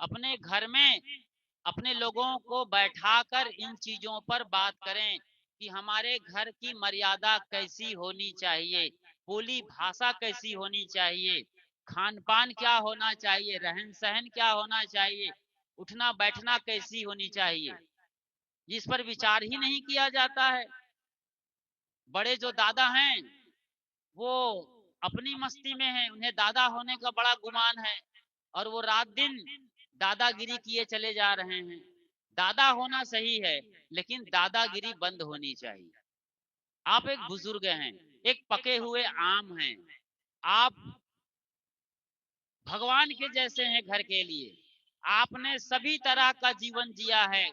अपने घर में अपने लोगों को बैठाकर इन चीजों पर बात करें कि हमारे घर की मर्यादा कैसी होनी चाहिए, बोली भाषा कैसी होनी चाहिए, खान पान क्या होना चाहिए, रहन सहन क्या होना चाहिए, उठना बैठना कैसी होनी चाहिए, जिस पर विचार ही नहीं किया जाता है। बड़े जो दादा हैं वो अपनी मस्ती में हैं, उन्हें दादा होने का बड़ा गुमान है और वो रात दिन दादागिरी किए चले जा रहे हैं। दादा होना सही है, लेकिन दादागिरी बंद होनी चाहिए। आप एक बुजुर्ग हैं, एक पके हुए आम हैं, आप भगवान के जैसे हैं घर के लिए। आपने सभी तरह का जीवन जिया है,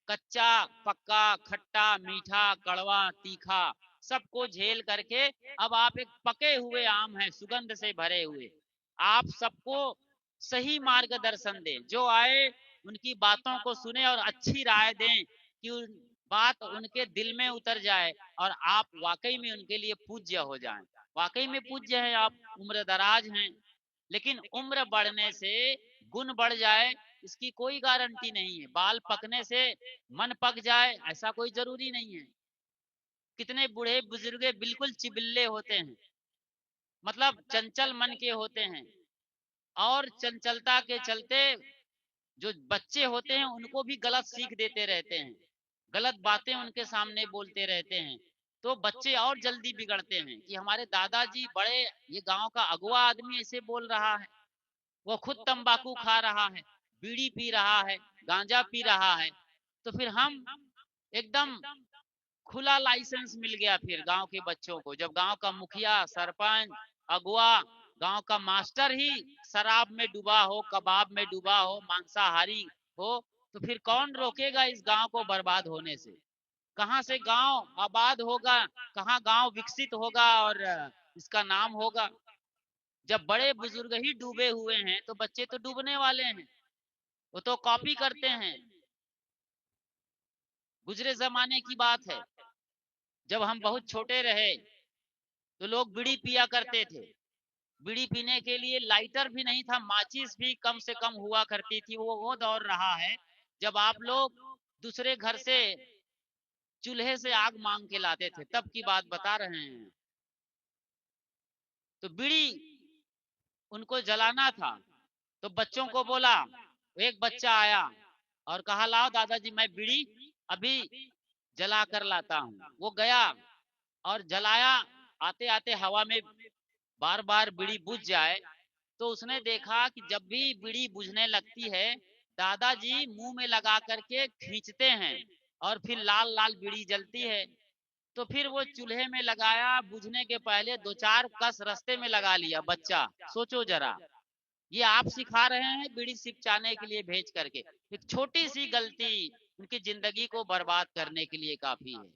कच्चा पक्का, खट्टा मीठा कड़वा तीखा, सबको झेल करके अब आप एक पके हुए आम हैं, सुगंध से भरे हुए। आप सबको सही मार्गदर्शन दें, जो आए उनकी बातों को सुने और अच्छी राय दें कि बात उनके दिल में उतर जाए और आप वाकई में उनके लिए पूज्य हो जाएं। वाकई में पूज्य हैं आप, उम्र दराज हैं, लेकिन उम्र बढ़ने से गुण बढ़ जाए इसकी कोई गारंटी नहीं है। बाल पकने से मन पक जाए ऐसा कोई जरूरी नहीं है। कितने बूढ़े बुजुर्ग बिल्कुल चिबिल्ले होते हैं, मतलब चंचल मन के होते हैं, और चंचलता के चलते जो बच्चे होते हैं उनको भी गलत सीख देते रहते हैं, गलत बातें उनके सामने बोलते रहते हैं। तो बच्चे और जल्दी बिगड़ते हैं कि हमारे दादाजी बड़े, ये गांव का अगुआ आदमी ऐसे बोल रहा है, वो खुद तंबाकू खा रहा है, बीड़ी पी रहा है, गांजा पी रहा है। तो फिर हम एकदम खुला लाइसेंस मिल गया फिर गांव के बच्चों को, जब गांव का मुखिया सरपंच अगुआ गांव का मास्टर ही शराब में डूबा हो, कबाब में डूबा हो, मांसाहारी हो, तो फिर कौन रोकेगा इस गांव को बर्बाद होने से? कहां से गांव आबाद होगा, कहां गांव विकसित होगा और इसका नाम होगा? जब बड़े बुजुर्ग ही डूबे हुए हैं तो बच्चे तो डूबने वाले हैं, वो तो कॉपी करते हैं। गुजरे जमाने की बात है, जब हम बहुत छोटे रहे तो लोग बीड़ी पिया करते थे। बीड़ी पीने के लिए लाइटर भी नहीं था, माचिस भी कम से कम हुआ करती थी। वो दौर रहा है जब आप लोग दूसरे घर से चूल्हे से आग मांग के लाते थे, तब की बात बता रहे हैं। तो बीड़ी उनको जलाना था, तो बच्चों को बोला, एक बच्चा आया और कहा लाओ दादाजी मैं बीड़ी अभी जला कर लाता हूँ। वो गया और जलाया, आते आते हवा में बार बार बीड़ी बुझ जाए, तो उसने देखा कि जब भी बीड़ी बुझने लगती है दादाजी मुंह में लगा करके खींचते हैं और फिर लाल लाल बीड़ी जलती है। तो फिर वो चूल्हे में लगाया, बुझने के पहले दो चार कस रास्ते में लगा लिया बच्चा। सोचो जरा, ये आप सिखा रहे हैं बीड़ी सिपचाने के लिए भेज करके। एक छोटी सी गलती उनकी जिंदगी को बर्बाद करने के लिए काफी है।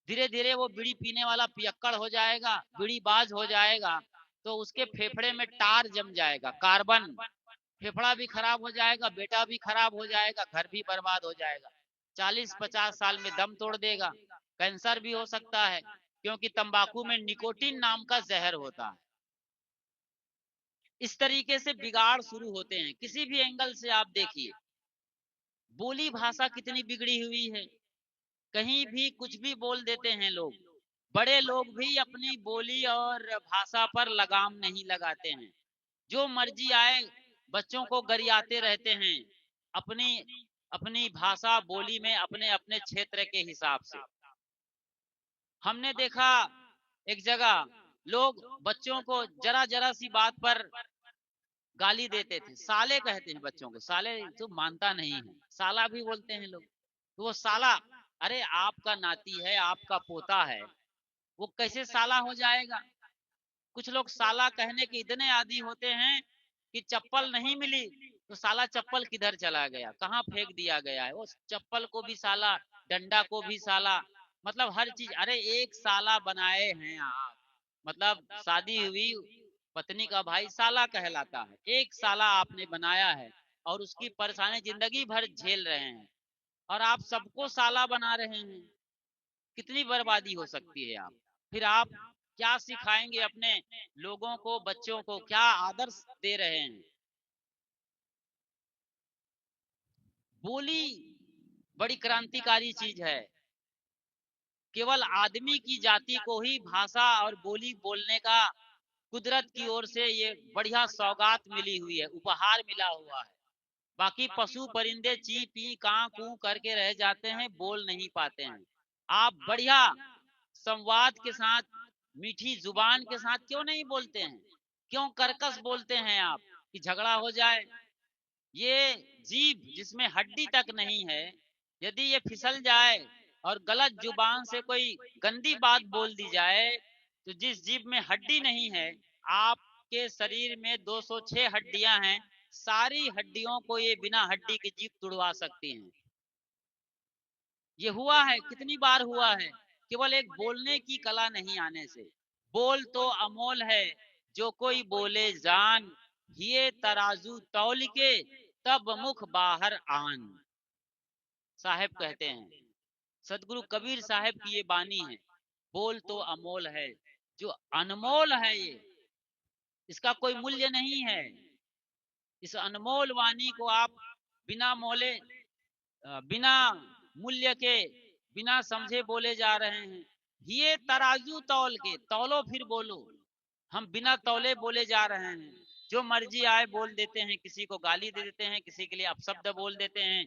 धीरे धीरे वो बीड़ी पीने वाला पियक्कड़ हो जाएगा, बीड़ी बाज हो जाएगा, तो उसके फेफड़े में टार जम जाएगा, कार्बन, फेफड़ा भी खराब हो जाएगा, बेटा भी खराब हो जाएगा, घर भी बर्बाद हो जाएगा। 40-50 साल में दम तोड़ देगा, कैंसर भी हो सकता है, क्योंकि तंबाकू में निकोटीन नाम का जहर होता है। इस तरीके से बिगाड़ शुरू होते हैं, किसी भी एंगल से आप देखिए। बोली भाषा कितनी बिगड़ी हुई है, कहीं भी कुछ भी बोल देते हैं लोग। बड़े लोग भी अपनी बोली और भाषा पर लगाम नहीं लगाते हैं, जो मर्जी आए बच्चों को गरियाते रहते हैं अपनी अपनी भाषा बोली में, अपने अपने क्षेत्र के हिसाब से। हमने देखा एक जगह लोग बच्चों को जरा जरा सी बात पर गाली देते थे, साले कहते हैं बच्चों को, साले तो मानता नहीं है, साला भी बोलते हैं लोग। तो वो साला, अरे आपका नाती है, आपका पोता है, वो कैसे साला हो जाएगा? कुछ लोग साला कहने के इतने आदी होते हैं कि चप्पल नहीं मिली तो साला चप्पल किधर चला गया, कहाँ फेंक दिया गया है, वो चप्पल को भी साला, डंडा को भी साला, मतलब हर चीज। अरे एक साला बनाए हैं आप, मतलब शादी हुई पत्नी का भाई साला कहलाता है, एक साला आपने बनाया है और उसकी परेशानी जिंदगी भर झेल रहे हैं, और आप सबको साला बना रहे हैं। कितनी बर्बादी हो सकती है आप? फिर आप क्या सिखाएंगे अपने लोगों को, बच्चों को क्या आदर्श दे रहे हैं? बोली बड़ी क्रांतिकारी चीज है। केवल आदमी की जाति को ही भाषा और बोली बोलने का कुदरत की ओर से ये बढ़िया सौगात मिली हुई है, उपहार मिला हुआ है। बाकी पशु परिंदे ची पी कां कू करके रह जाते हैं, बोल नहीं पाते हैं। आप बढ़िया संवाद के साथ, मीठी जुबान के साथ क्यों नहीं बोलते हैं? क्यों कर्कश बोलते हैं आप कि झगड़ा हो जाए? ये जीभ जिसमें हड्डी तक नहीं है, यदि ये फिसल जाए और गलत जुबान से कोई गंदी बात बोल दी जाए, तो जिस जीभ में हड्डी नहीं है, आपके शरीर में 206 हड्डियां हैं, सारी हड्डियों को ये बिना हड्डी की जीभ तुड़वा सकती हैं। ये हुआ है, कितनी बार हुआ है, केवल एक बोलने की कला नहीं आने से। बोल तो अमोल है, जो कोई बोले जान, ये तराजू तौल के तब मुख बाहर आन, साहेब कहते हैं। सदगुरु कबीर साहब की ये बानी है। बोल तो अमोल है, जो अनमोल है, ये इसका कोई मूल्य नहीं है। इस अनमोल वाणी को आप बिना मोले, बिना मूल्य के, बिना समझे बोले जा रहे हैं। ये तराजू तौल के, तौलो फिर बोलो। हम बिना तौले बोले जा रहे हैं, जो मर्जी आए बोल देते हैं, किसी को गाली दे देते हैं, किसी के लिए अपशब्द बोल देते हैं,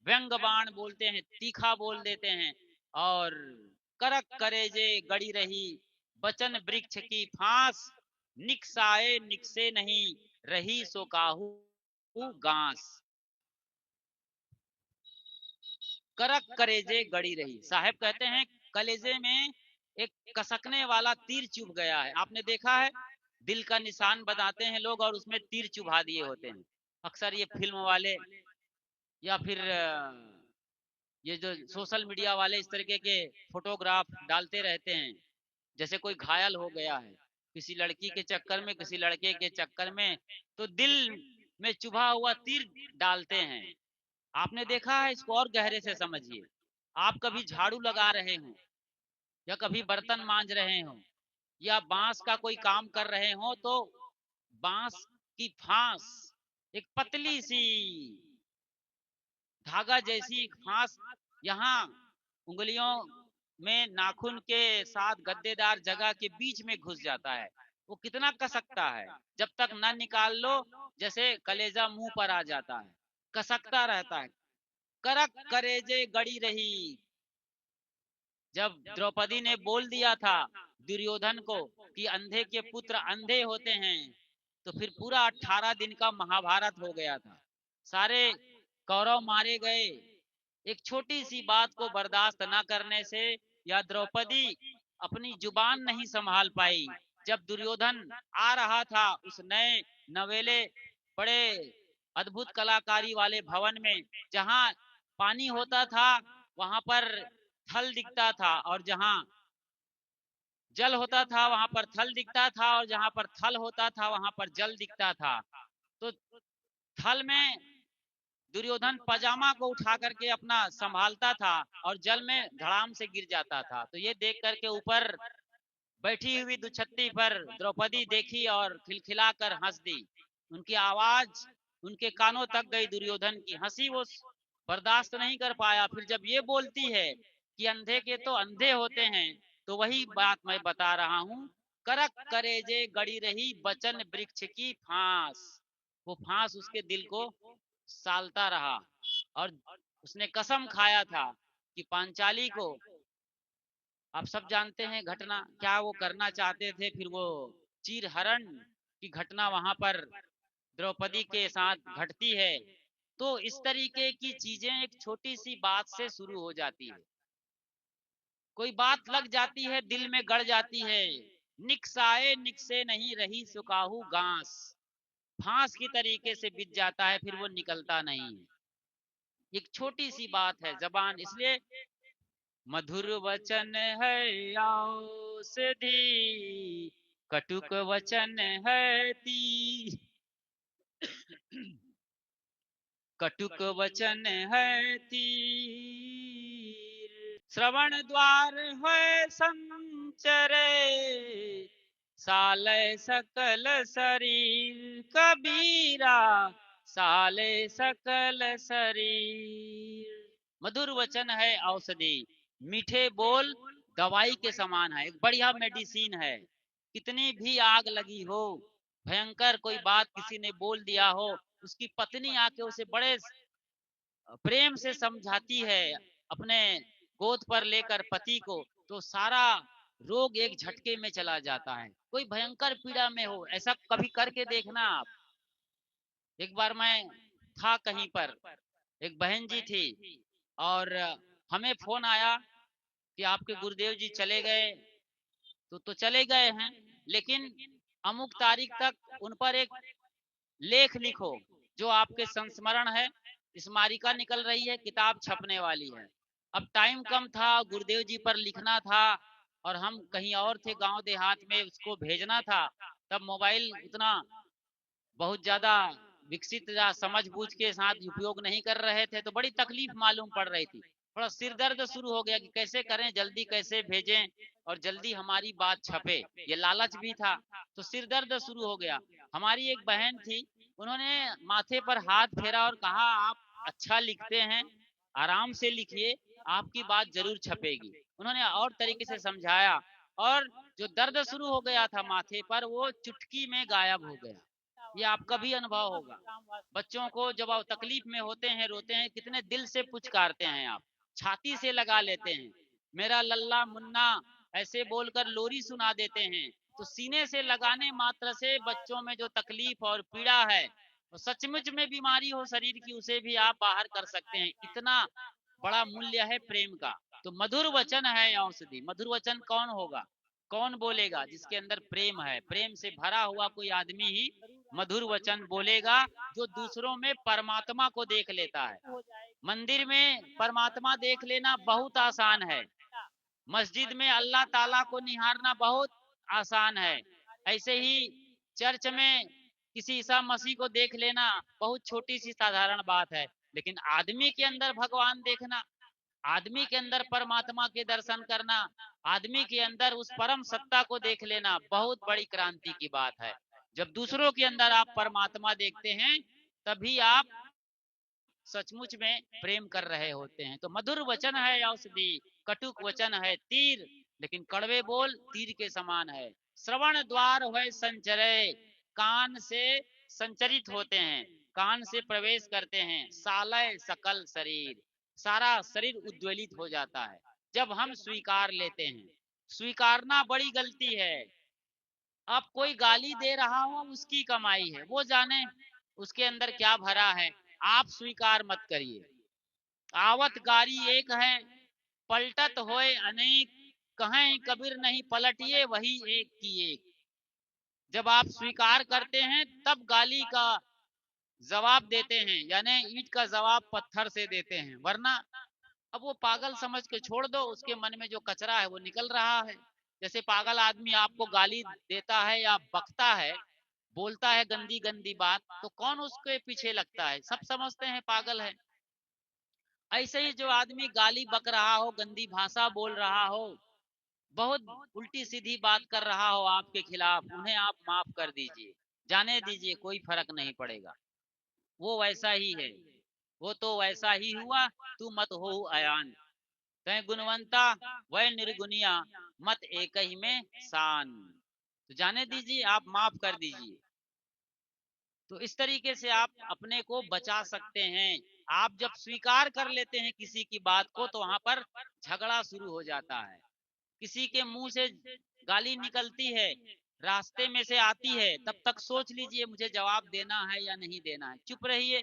व्यंग बाण बोलते हैं, तीखा बोल देते हैं। और करक करेजे गड़ी रही बचन वृक्ष की फांस, निकसाए निकसे नहीं रही सो काहू गांस। करक करेजे गड़ी रही, साहब कहते हैं कलेजे में एक कसकने वाला तीर चुभ गया है। आपने देखा है, दिल का निशान बताते हैं लोग और उसमें तीर चुभा दिए होते हैं। अक्सर ये फिल्म वाले या फिर ये जो सोशल मीडिया वाले इस तरीके के फोटोग्राफ डालते रहते हैं। जैसे कोई घायल हो गया है किसी लड़की के चक्कर में, किसी लड़के के चक्कर में, तो दिल में चुभा हुआ तीर डालते हैं। आपने देखा है, इसको और गहरे से समझिए। आप कभी झाड़ू लगा रहे हो, या कभी बर्तन मांज रहे हो, या बांस का कोई काम कर रहे हो, तो बांस की फांस, एक पतली सी धागा जैसी फांस यहाँ उंगलियों में नाखून के साथ गद्देदार जगह के बीच में घुस जाता है। वो कितना कसकता है, जब तक ना निकाल लो जैसे कलेजा मुंह पर आ जाता है, कसकता रहता है। करक करेजे गड़ी रही, जब द्रौपदी ने बोल दिया था दुर्योधन को कि अंधे के पुत्र अंधे होते हैं, तो फिर पूरा 18 दिन का महाभारत हो गया था। सारे कौरव मारे गए, एक छोटी सी बात को बर्दाश्त न करने से, या द्रौपदी अपनी जुबान नहीं संभाल पाई। जब दुर्योधन आ रहा था उस नए नवेले बड़े अद्भुत कलाकारी वाले भवन में, जहां पानी होता था वहां पर थल दिखता था, और जहां जल होता था वहां पर थल दिखता था, और जहां पर थल होता था वहां पर जल दिखता था। तो थल में दुर्योधन पजामा को उठा करके अपना संभालता था, और जल में धड़ाम से गिर जाता था। तो ये देख करके ऊपर बैठी हुई दुछत्ती पर द्रौपदी देखी और खिलखिलाकर हंस दी। उनकी आवाज उनके कानों तक गई, दुर्योधन की हंसी वो बर्दाश्त नहीं कर पाया। फिर जब ये बोलती है कि अंधे के तो अंधे होते हैं, तो वही बात मैं बता रहा हूं, करक करेजे गड़ी रही बचन वृक्ष की फांस। वो फांस उसके दिल को सालता रहा, और उसने कसम खाया था कि पांचाली को, आप सब जानते हैं घटना क्या वो करना चाहते थे। फिर वो चीरहरण की घटना वहां पर द्रौपदी के साथ घटती है। तो इस तरीके की चीजें एक छोटी सी बात से शुरू हो जाती है, कोई बात लग जाती है, दिल में गड़ जाती है। निकसाए निकसे नहीं रही सुकाहू घास, फांस की तरीके से बिछ जाता है, फिर वो निकलता नहीं है। एक छोटी सी बात है जबान, इसलिए मधुर वचन है औषधि, कटुक वचन है तीर, कटुक वचन है तीर, श्रवण द्वार है संचरे, सालय सकल शरीर, कबीरा साले सकल शरीर। मधुर वचन है औषधि, मीठे बोल दवाई के समान है, एक बढ़िया मेडिसिन है। कितनी भी आग लगी हो, भयंकर कोई बात किसी ने बोल दिया हो, उसकी पत्नी आके उसे बड़े प्रेम से समझाती है अपने गोद पर लेकर पति को, तो सारा रोग एक झटके में चला जाता है। कोई भयंकर पीड़ा में हो, ऐसा कभी करके देखना आप। एक बार मैं था कहीं पर, एक बहन जी थी और हमें फोन आया कि आपके गुरुदेव जी चले गए। तो चले गए हैं, लेकिन अमुक तारीख तक उन पर एक लेख लिखो जो आपके संस्मरण है। स्मारिका निकल रही है, किताब छपने वाली है। अब टाइम कम था, गुरुदेव जी पर लिखना था और हम कहीं और थे गांव देहात में, उसको भेजना था। तब मोबाइल उतना बहुत ज्यादा विकसित या समझ बूझ के साथ उपयोग नहीं कर रहे थे, तो बड़ी तकलीफ मालूम पड़ रही थी। थोड़ा सिर दर्द शुरू हो गया कि कैसे करें, जल्दी कैसे भेजें और जल्दी हमारी बात छपे, ये लालच भी था। तो सिर दर्द शुरू हो गया। हमारी एक बहन थी, उन्होंने माथे पर हाथ फेरा और कहा, आप अच्छा लिखते हैं, आराम से लिखिए, आपकी बात जरूर छपेगी। उन्होंने और तरीके से समझाया और जो दर्द शुरू हो गया था माथे पर, वो चुटकी में गायब हो गया। ये आपका भी अनुभव होगा। बच्चों को जब आप तकलीफ में होते हैं, रोते हैं, कितने दिल से पुचकारते हैं आप, छाती से लगा लेते हैं, मेरा लल्ला मुन्ना ऐसे बोलकर लोरी सुना देते हैं। तो सीने से लगाने मात्र से बच्चों में जो तकलीफ और पीड़ा है, तो सचमुच में बीमारी हो शरीर की, उसे भी आप बाहर कर सकते हैं। इतना बड़ा मूल्य है प्रेम का। तो मधुर वचन है औषधि। मधुर वचन कौन होगा, कौन बोलेगा? जिसके अंदर प्रेम है, प्रेम से भरा हुआ कोई आदमी ही मधुर वचन बोलेगा, जो दूसरों में परमात्मा को देख लेता है। मंदिर में परमात्मा देख लेना बहुत आसान है, मस्जिद में अल्लाह ताला को निहारना बहुत आसान है। ऐसे ही चर्च में किसी ईसा मसीह को देख लेना बहुत छोटी सी साधारण बात है। लेकिन आदमी के अंदर भगवान देखना, आदमी के अंदर परमात्मा के दर्शन करना, आदमी के अंदर उस परम सत्ता को देख लेना बहुत बड़ी क्रांति की बात है। जब दूसरों के अंदर आप परमात्मा देखते हैं, तभी आप सचमुच में प्रेम कर रहे होते हैं। तो मधुर वचन है औषधि, कटुक वचन है तीर, लेकिन कड़वे बोल तीर के समान है। श्रवण द्वार है संचरे, कान से संचरित होते हैं, कान से प्रवेश करते हैं। सालय सकल शरीर, सारा शरीर उद्वेलित हो जाता है जब हम स्वीकार लेते हैं। स्वीकारना बड़ी गलती है। अब कोई गाली दे रहा हो, उसकी कमाई है, वो जाने उसके अंदर क्या भरा है, आप स्वीकार मत करिए। आवत गारी एक है, पलटत होए अनेक, कहें कबीर नहीं पलटिए वही एक की एक। जब आप स्वीकार करते हैं तब गाली का जवाब देते हैं, यानी ईंट का जवाब पत्थर से देते हैं, वरना अब वो पागल समझ के छोड़ दो, उसके मन में जो कचरा है वो निकल रहा है। जैसे पागल आदमी आपको गाली देता है या बकता है, बोलता है गंदी गंदी बात, तो कौन उसके पीछे लगता है? सब समझते हैं पागल है। ऐसे ही जो आदमी गाली बक रहा हो, गंदी भाषा बोल रहा हो, बहुत उल्टी सीधी बात कर रहा हो आपके खिलाफ, उन्हें आप माफ कर दीजिए, जाने दीजिए, कोई फर्क नहीं पड़ेगा। वो वैसा ही है, वो तो वैसा ही हुआ, तू मत हो अयान। तय गुणवंता वह निर्गुनिया, मत एक ही में शान। तो जाने दीजिए, आप माफ कर दीजिए। तो इस तरीके से आप अपने को बचा सकते हैं। आप जब स्वीकार कर लेते हैं किसी की बात को, तो वहां पर झगड़ा शुरू हो जाता है। किसी के मुंह से गाली निकलती है, रास्ते में से आती है, तब तक सोच लीजिए मुझे जवाब देना है या नहीं देना है, चुप रहिए।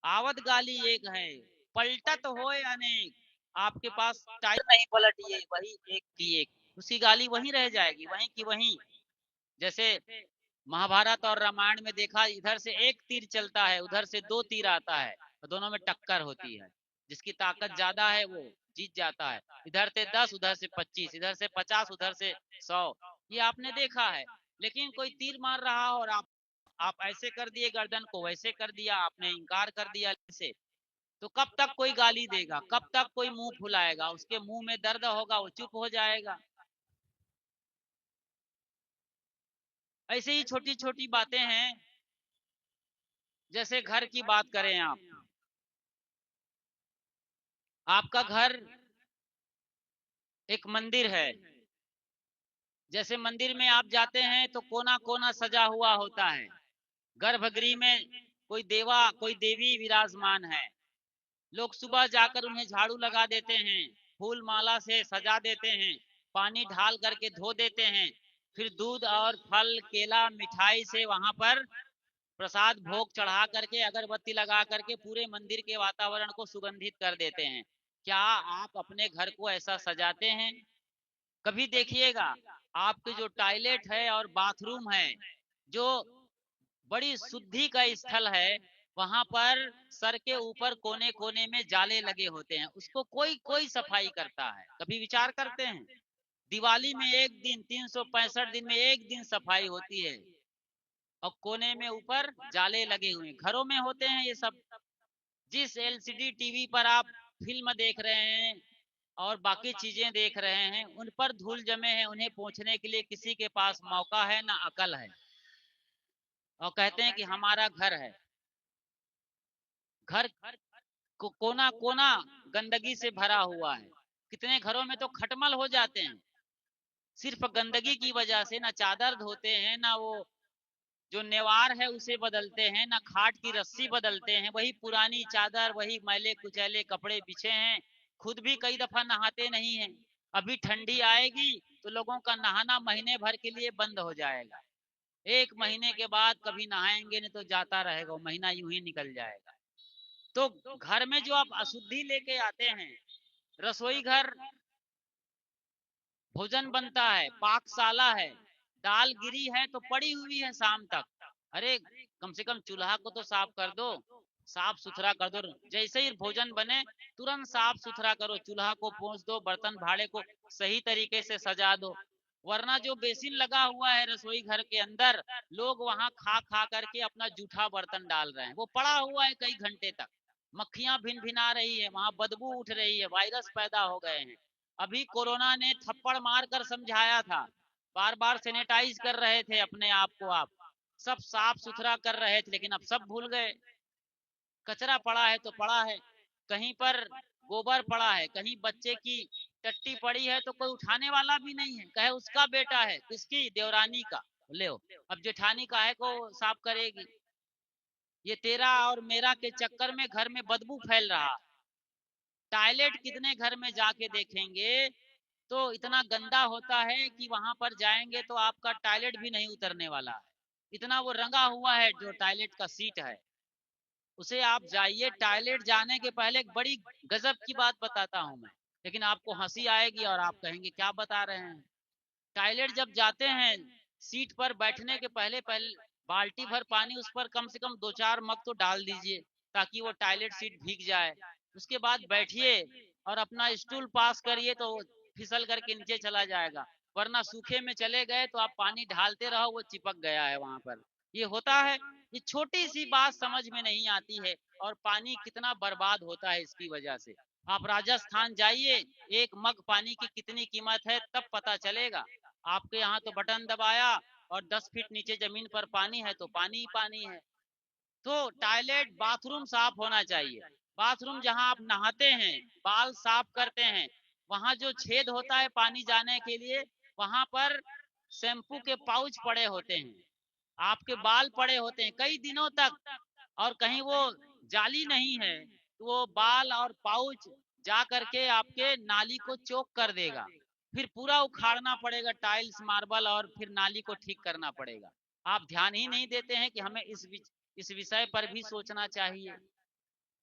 आवत गाली एक है, पलटत होए अनेक, आपके पास टाइम नहीं पलटिए वही एक की एक, उसकी गाली वहीं रह जाएगी, वहीं की वहीं। जैसे महाभारत और रामायण में देखा, इधर से एक तीर चलता है, उधर से दो तीर आता है, तो दोनों में टक्कर होती है। जिसकी ताकत ज्यादा है वो जीत जाता है। इधर से 10, उधर से 25, इधर से 50, उधर से 100, ये आपने देखा है। लेकिन कोई तीर मार रहा हो और आप ऐसे कर दिए, गर्दन को वैसे कर दिया, आपने इनकार कर दिया से, तो कब तक कोई गाली देगा, कब तक कोई मुंह फुलाएगा? उसके मुंह में दर्द होगा, वो चुप हो जाएगा। ऐसे ही छोटी छोटी बातें हैं। जैसे घर की बात करें आप, आपका घर एक मंदिर है। जैसे मंदिर में आप जाते हैं तो कोना कोना सजा हुआ होता है। गर्भगृह में कोई देवा कोई देवी विराजमान है। लोग सुबह जाकर उन्हें झाड़ू लगा देते हैं, फूल माला से सजा देते हैं, पानी ढाल करके धो देते हैं, फिर दूध और फल केला मिठाई से वहां पर प्रसाद भोग चढ़ा करके अगरबत्ती लगा करके पूरे मंदिर के वातावरण को सुगंधित कर देते हैं। क्या आप अपने घर को ऐसा सजाते हैं? कभी देखिएगा, आपके जो टॉयलेट है और बाथरूम है, जो बड़ी शुद्धि का स्थल है, वहां पर सर के ऊपर कोने कोने में जाले लगे होते हैं, उसको कोई कोई सफाई करता है? कभी विचार करते हैं? दिवाली में एक दिन, 365 दिन में एक दिन सफाई होती है, और कोने में ऊपर जाले लगे हुए घरों में होते हैं ये सब। जिस एलसीडी टीवी पर आप फिल्म देख रहे हैं और बाकी चीजें देख रहे हैं, उन पर धूल जमे हैं, उन्हें पोंछने के लिए किसी के पास मौका है ना अकल है, और कहते हैं कि हमारा घर है। घर को कोना कोना गंदगी से भरा हुआ है। कितने घरों में तो खटमल हो जाते हैं सिर्फ गंदगी की वजह से। ना चादर धोते हैं, ना वो जो नेवार है उसे बदलते हैं, ना खाट की रस्सी बदलते हैं, वही पुरानी चादर, वही मैले कुचैले कपड़े बिछे हैं। खुद भी कई दफा नहाते नहीं हैं। अभी ठंडी आएगी तो लोगों का नहाना महीने भर के लिए बंद हो जाएगा। एक महीने के बाद कभी नहाएंगे नहीं तो जाता रहेगा, वो महीना यूं ही निकल जाएगा। तो घर में जो आप अशुद्धि लेके आते हैं, रसोई घर भोजन बनता है, पाकशाला है, दाल गिरी है तो पड़ी हुई है शाम तक। अरे कम से कम चूल्हा को तो साफ कर दो, साफ सुथरा कर दो। जैसे ही भोजन बने तुरंत साफ सुथरा करो, चूल्हा को पोंछ दो, बर्तन भाड़े को सही तरीके से सजा दो। वरना जो बेसिन लगा हुआ है रसोई घर के अंदर, लोग वहां खा खा करके अपना जूठा बर्तन डाल रहे हैं, वो पड़ा हुआ है कई घंटे तक। मक्खियां भिन भिना रही है, वहां बदबू उठ रही है, वायरस पैदा हो गए हैं। अभी कोरोना ने थप्पड़ मार कर समझाया था, बार बार सैनिटाइज कर रहे थे अपने आप को, आप सब साफ सुथरा कर रहे थे, लेकिन अब सब भूल गए। कचरा पड़ा है तो पड़ा है, कहीं पर गोबर पड़ा है, कहीं बच्चे की टट्टी पड़ी है तो कोई उठाने वाला भी नहीं है, कहे उसका बेटा है, किसकी, देवरानी का, ले अब जेठानी काहे को साफ करेगी। ये तेरा और मेरा के चक्कर में घर में बदबू फैल रहा। टॉयलेट कितने घर में जाके देखेंगे तो इतना गंदा होता है कि वहां पर जाएंगे तो आपका टॉयलेट भी नहीं उतरने वाला है। इतना वो रंगा हुआ है जो टॉयलेट का सीट है, उसे आप जाइए। टॉयलेट जाने के पहले एक बड़ी गजब की बात बताता हूं मैं, लेकिन आपको हंसी आएगी और आप कहेंगे क्या बता रहे हैं। टॉयलेट जब जाते हैं, सीट पर बैठने के पहले पहले बाल्टी भर पानी उस पर कम से कम 2-4 मग तो डाल दीजिए, ताकि वो टॉयलेट सीट भीग जाए। उसके बाद बैठिए और अपना स्टूल पास करिए तो फिसल करके नीचे चला जाएगा। वरना सूखे में चले गए तो आप पानी ढालते रहो, वो चिपक गया है वहां पर। ये होता है। ये छोटी सी बात समझ में नहीं आती है, और पानी कितना बर्बाद होता है इसकी वजह से। आप राजस्थान जाइए, एक मग पानी की कितनी कीमत है तब पता चलेगा। आपके यहाँ तो बटन दबाया और 10 फीट नीचे जमीन पर पानी है तो पानी ही पानी है। तो टॉयलेट बाथरूम साफ होना चाहिए। बाथरूम जहां आप नहाते हैं, बाल साफ करते हैं, वहां जो छेद होता है पानी जाने के लिए, वहां पर शैम्पू के पाउच पड़े होते हैं, आपके बाल पड़े होते हैं कई दिनों तक, और कहीं वो जाली नहीं है तो वो बाल और पाउच जा करके आपके नाली को चोक कर देगा। फिर पूरा उखाड़ना पड़ेगा टाइल्स मार्बल, और फिर नाली को ठीक करना पड़ेगा। आप ध्यान ही नहीं देते हैं कि हमें इस विषय पर भी सोचना चाहिए।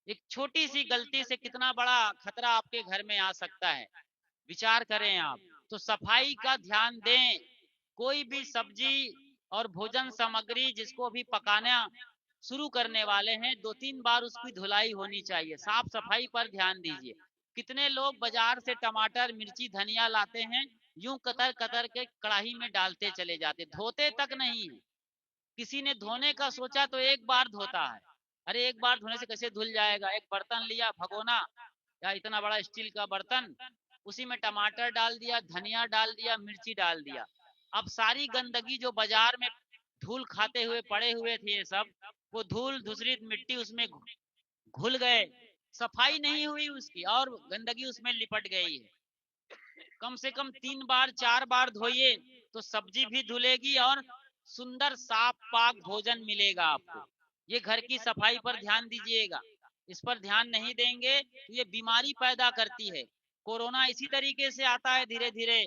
एक छोटी सी गलती से कितना बड़ा खतरा आपके घर में आ सकता है, विचार करें आप। तो सफाई का ध्यान दें। कोई भी सब्जी और भोजन सामग्री जिसको भी पकाना शुरू करने वाले हैं, 2-3 बार उसकी धुलाई होनी चाहिए। साफ सफाई पर ध्यान दीजिए। कितने लोग बाजार से टमाटर मिर्ची धनिया लाते हैं, यूं कतर कतर के कढ़ाई में डालते चले जाते, धोते तक नहीं है। किसी ने धोने का सोचा तो एक बार धोता है। अरे एक बार धोने से कैसे धुल जाएगा। एक बर्तन लिया, भगोना या इतना बड़ा स्टील का बर्तन, उसी में टमाटर डाल दिया, धनिया डाल दिया, मिर्ची डाल दिया। अब सारी गंदगी जो बाजार में धूल खाते हुए पड़े हुए थे ये सब, वो धूल धूसरित मिट्टी उसमें घुल गए, सफाई नहीं हुई उसकी और गंदगी उसमें लिपट गई है। कम से कम 3 बार 4 बार धोइए तो सब्जी भी धुलेगी और सुंदर साफ पाक भोजन मिलेगा आपको। ये घर की सफाई पर ध्यान दीजिएगा, इस पर ध्यान नहीं देंगे तो ये बीमारी पैदा करती है। कोरोना इसी तरीके से आता है, धीरे धीरे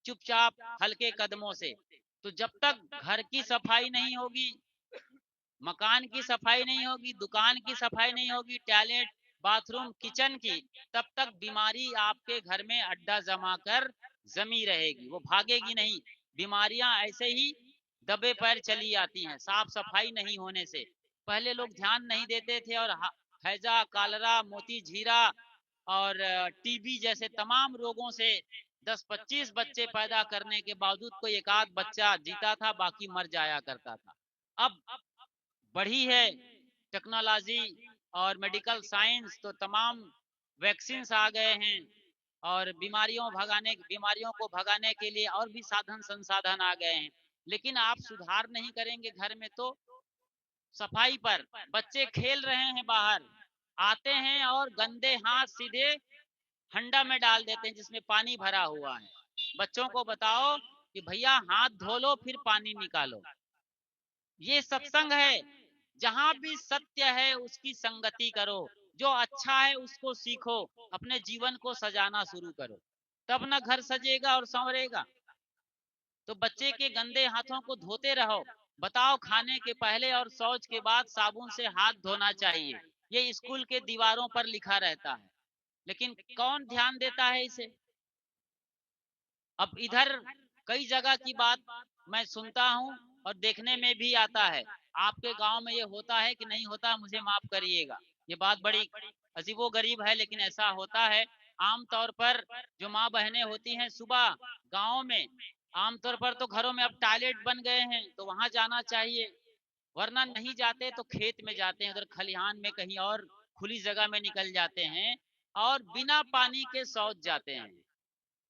चुपचाप हल्के कदमों से। तो जब तक घर की सफाई नहीं होगी, मकान की सफाई नहीं होगी, दुकान की सफाई नहीं होगी, टॉयलेट बाथरूम किचन की, तब तक बीमारी आपके घर में अड्डा जमा कर जमी रहेगी, वो भागेगी नहीं। बीमारियां ऐसे ही दबे पैर चली आती हैं साफ सफाई नहीं होने से। पहले लोग ध्यान नहीं देते थे और हैजा, कालरा, मोती झीरा और टीबी जैसे तमाम रोगों से 10-25 बच्चे पैदा करने के बावजूद कोई एक आध बच्चा जीता था, बाकी मर जाया करता था। अब बढ़ी है टेक्नोलॉजी और मेडिकल साइंस, तो तमाम वैक्सीन आ गए हैं और बीमारियों को भगाने के लिए और भी साधन संसाधन आ गए हैं। लेकिन आप सुधार नहीं करेंगे घर में तो सफाई पर। बच्चे खेल रहे हैं बाहर, आते हैं और गंदे हाथ सीधे हंडा में डाल देते हैं जिसमें पानी भरा हुआ है। बच्चों को बताओ कि भैया हाथ धो लो फिर पानी निकालो। ये सत्संग है, जहां भी सत्य है उसकी संगति करो, जो अच्छा है उसको सीखो, अपने जीवन को सजाना शुरू करो, तब ना घर सजेगा और संवरेगा। तो बच्चे के गंदे हाथों को धोते रहो। बताओ, खाने के पहले और शौच के बाद साबुन से हाथ धोना चाहिए, ये स्कूल के दीवारों पर लिखा रहता है, लेकिन कौन ध्यान देता है इसे। अब इधर कई जगह की बात मैं सुनता हूँ और देखने में भी आता है। आपके गांव में ये होता है कि नहीं होता, मुझे माफ करिएगा, ये बात बड़ी अजीबो गरीब है, लेकिन ऐसा होता है। आमतौर पर जो माँ बहनें होती हैं सुबह गाँव में, आमतौर पर तो घरों में अब टॉयलेट बन गए हैं तो वहां जाना चाहिए, वरना नहीं जाते तो खेत में जाते हैं, उधर खलिहान में कहीं और खुली जगह में निकल जाते हैं और बिना पानी के शौच जाते हैं।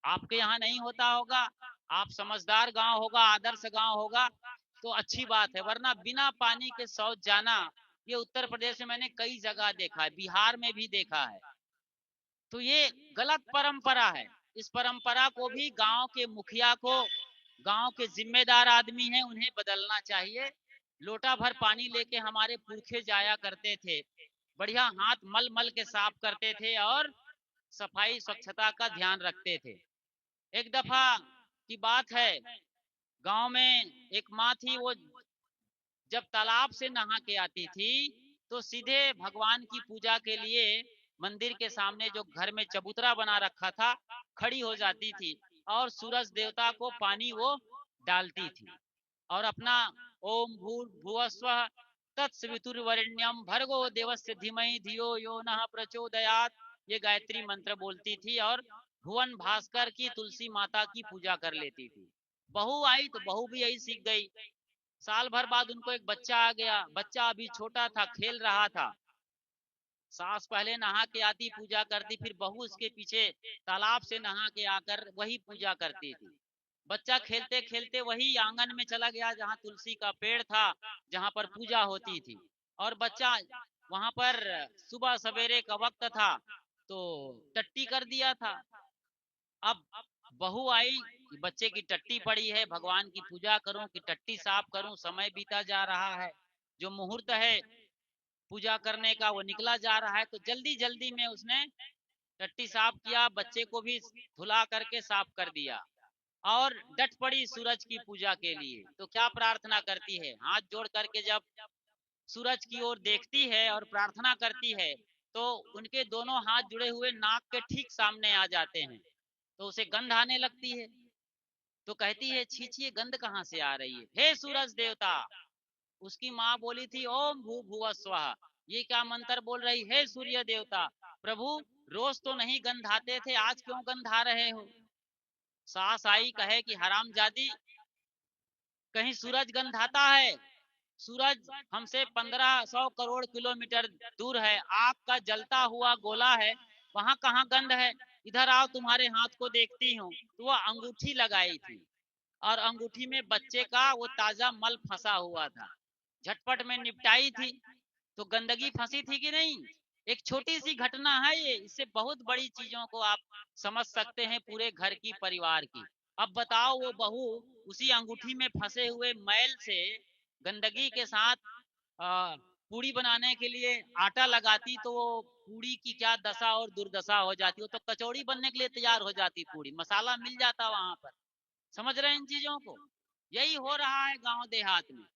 आपके यहाँ नहीं होता होगा, आप समझदार गांव होगा, आदर्श गांव होगा तो अच्छी बात है, वरना बिना पानी के शौच जाना ये उत्तर प्रदेश में मैंने कई जगह देखा है, बिहार में भी देखा है। तो ये गलत परंपरा है। इस परंपरा को भी गांव के मुखिया को, गांव के जिम्मेदार आदमी हैं, उन्हें बदलना चाहिए। लोटा भर पानी लेके हमारे पुरखे जाया करते थे, बढ़िया हाथ मल मल के साफ करते थे और सफाई स्वच्छता का ध्यान रखते थे। एक दफा की बात है, गांव में एक माँ थी, वो जब तालाब से नहा के आती थी तो सीधे भगवान की पूजा के लिए मंदिर के सामने जो घर में चबूतरा बना रखा था खड़ी हो जाती थी और सूरज देवता को पानी वो डालती थी और अपना ओम भूर्भुवस्वः तत्सवितुर्वरेण्यम भर्गो देवस्य धीमहि धियो यो नः प्रचोदयात्, ये गायत्री मंत्र बोलती थी और भुवन भास्कर की, तुलसी माता की पूजा कर लेती थी। बहू आई तो बहू भी यही सीख गई। साल भर बाद उनको एक बच्चा आ गया, बच्चा अभी छोटा था, खेल रहा था। सास पहले नहा के आती, पूजा करती, फिर बहू उसके पीछे तालाब से नहा के आकर वही पूजा करती थी। बच्चा खेलते खेलते वही आंगन में चला गया जहाँ तुलसी का पेड़ था, जहाँ पर पूजा होती थी, और बच्चा वहां पर सुबह सवेरे का वक्त था तो टट्टी कर दिया था। अब बहू आई कि बच्चे की टट्टी पड़ी है, भगवान की पूजा करूं कि टट्टी साफ करूं, समय बीता जा रहा है, जो मुहूर्त है पूजा करने का वो निकला जा रहा है, तो जल्दी जल्दी में उसने टट्टी साफ किया, बच्चे को भी धुला करके साफ कर दिया और डट पड़ी सूरज की पूजा के लिए। तो क्या प्रार्थना करती है, हाथ जोड़ करके जब सूरज की ओर देखती है और प्रार्थना करती है तो उनके दोनों हाथ जुड़े हुए नाक के ठीक सामने आ जाते हैं, तो उसे गंध आने लगती है। तो कहती है, छी छी, ये गंध कहाँ से आ रही है, हे सूरज देवता। उसकी माँ बोली थी, ओम भू भुव स्वाहा, ये क्या मंत्र बोल रही है सूर्य देवता, प्रभु रोज तो नहीं गंध आते थे, आज क्यों गंध आ रहे हो। सास आई कहे कि हरामजादी, कहीं सूरज गंध आता है, सूरज हमसे 1500 करोड़ किलोमीटर दूर है, आग का जलता हुआ गोला है, वहां कहाँ गंध है, इधर आओ तुम्हारे हाथ को देखती हूँ। तो वह अंगूठी लगाई थी और अंगूठी में बच्चे का वो ताजा मल फंसा हुआ था। झटपट में निपटाई थी, तो गंदगी फंसी थी कि नहीं। एक छोटी सी घटना है ये, इससे बहुत बड़ी चीजों को आप समझ सकते हैं पूरे घर की, परिवार की। अब बताओ वो बहू उसी अंगूठी में फंसे हुए मैल से, गंदगी के साथ पूड़ी बनाने के लिए आटा लगाती तो वो पूड़ी की क्या दशा और दुर्दशा हो जाती। वो तो कचौड़ी बनने के लिए तैयार हो जाती पूड़ी, मसाला मिल जाता वहां पर। समझ रहे हैं इन चीजों को। यही हो रहा है गांव देहात में,